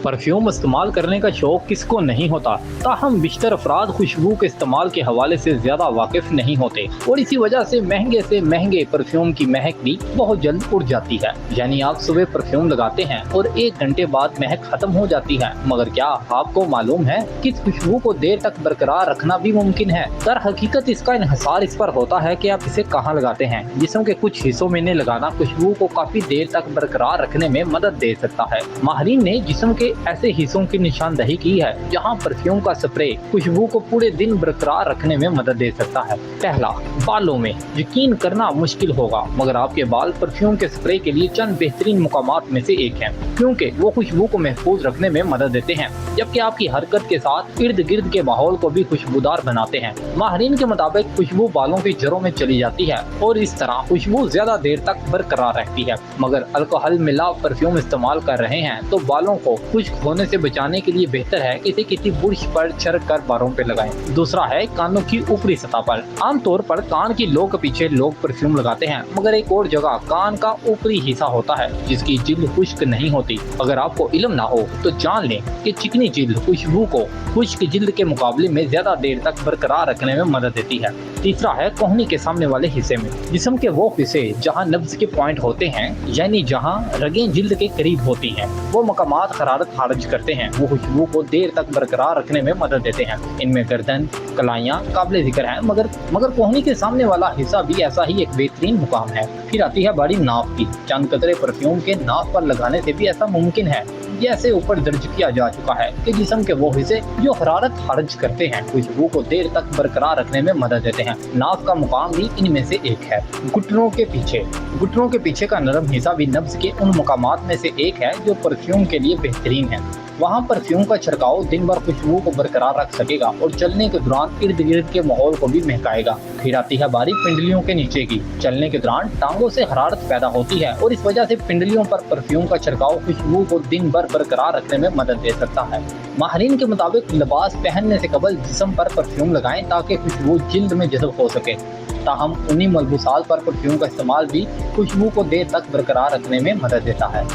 Perfume इस्तेमाल करने का शौक किसको नहीं होता, ताहम बिश्तर अफराद खुशबू के इस्तेमाल के हवाले से ज्यादा वाकिफ नहीं होते और इसी वजह से महंगे परफ्यूम की महक भी बहुत जल्द उड़ जाती है। यानी आप सुबह परफ्यूम लगाते हैं और 1 घंटे बाद महक खत्म हो जाती है, मगर क्या आपको मालूम है कि इस खुशबू को देर तक बरकरार रखना भी मुमकिन है। दर हकीकत इसका इन्हिसार इस पर होता है कि आप इसे कहाँ लगाते हैं। जिस्म के कुछ हिस्सों में लगाना खुशबू को काफी देर तक बरकरार रखने में मदद दे सकता है। माहिरीन ने जिस्म के ऐसे हिस्सों की निशानदही की है जहां परफ्यूम का स्प्रे खुशबू को पूरे दिन बरकरार रखने में मदद दे सकता है। पहला, बालों में। यकीन करना मुश्किल होगा मगर आपके बाल परफ्यूम के स्प्रे के लिए चंद बेहतरीन मुकामात में से एक हैं, क्योंकि वो खुशबू को महफूज रखने में मदद देते हैं जबकि आपकी हरकत के साथ इर्द गिर्द के माहौल को भी खुशबूदार बनाते हैं। माहिरीन के मुताबिक खुशबू बालों की जड़ों में चली जाती है और इस तरह खुशबू ज्यादा देर तक बरकरार रहती है। मगर अल्कोहल मिला परफ्यूम इस्तेमाल कर रहे हैं तो बालों को खुश्क होने से बचाने के लिए बेहतर है कि इसे किसी बुर्श पर छिड़क कर बालों पे लगाएं। दूसरा है कानों की ऊपरी सतह पर। आमतौर पर कान की लो के पीछे लोग परफ्यूम लगाते हैं, मगर एक और जगह कान का ऊपरी हिस्सा होता है जिसकी जिल्द खुश्क नहीं होती। अगर आपको इल्म ना हो तो जान लें कि चिकनी जिल्द खुशबू को खुश्क जिल्द के मुकाबले में ज्यादा देर तक बरकरार रखने में मदद देती है। तीसरा है कोहनी के सामने वाले हिस्से में। जिस्म के वो हिस्से जहां नब्ज के पॉइंट होते हैं, यानी जहां रगें जिल्द के करीब होती हैं, वो मकामात हरारत खारिज करते हैं। वो खुशबू को देर तक बरकरार रखने में मदद देते हैं। इनमें गर्दन, कलाइयाँ काबिल जिक्र हैं, मगर कोहनी के सामने वाला हिस्सा भी ऐसा ही एक बेहतरीन मुकाम है। फिर आती है बारी नाक की। चंद कतरे परफ्यूम के नाक पर लगाने से भी ऐसा मुमकिन है। जैसे ऊपर दर्ज किया जा चुका है कि जिस्म के वो हिस्से जो हरारत खारिज करते हैं खुशबू को देर तक बरकरार रखने में मदद देते हैं। नाक का मुकाम भी इनमें से एक है। घुटनों के पीछे। घुटनों के पीछे का नरम हिस्सा भी नब्ज के उन मुकामात में से एक है जो परफ्यूम के लिए बेहतरीन है। वहाँ परफ्यूम का छिड़काव दिन भर खुशबू को बरकरार रख सकेगा और चलने के दौरान इर्द गिर्द के माहौल को भी महकाएगा। फिर आती है बारी पिंडलियों के नीचे की। चलने के दौरान टांगों से हरारत पैदा होती है और इस वजह से पिंडलियों पर परफ्यूम का छिड़काव खुशबू को दिन भर बरकरार रखने में मदद दे सकता है। माहिरीन के मुताबिक लिबास पहनने से कबल जिस्म पर परफ्यूम लगाएं ताकि खुशबू जिल्द में जज़ब हो सके। ताहम उन्हीं मलबूसात पर परफ्यूम का इस्तेमाल भी खुशबू को देर तक बरकरार रखने में मदद देता है।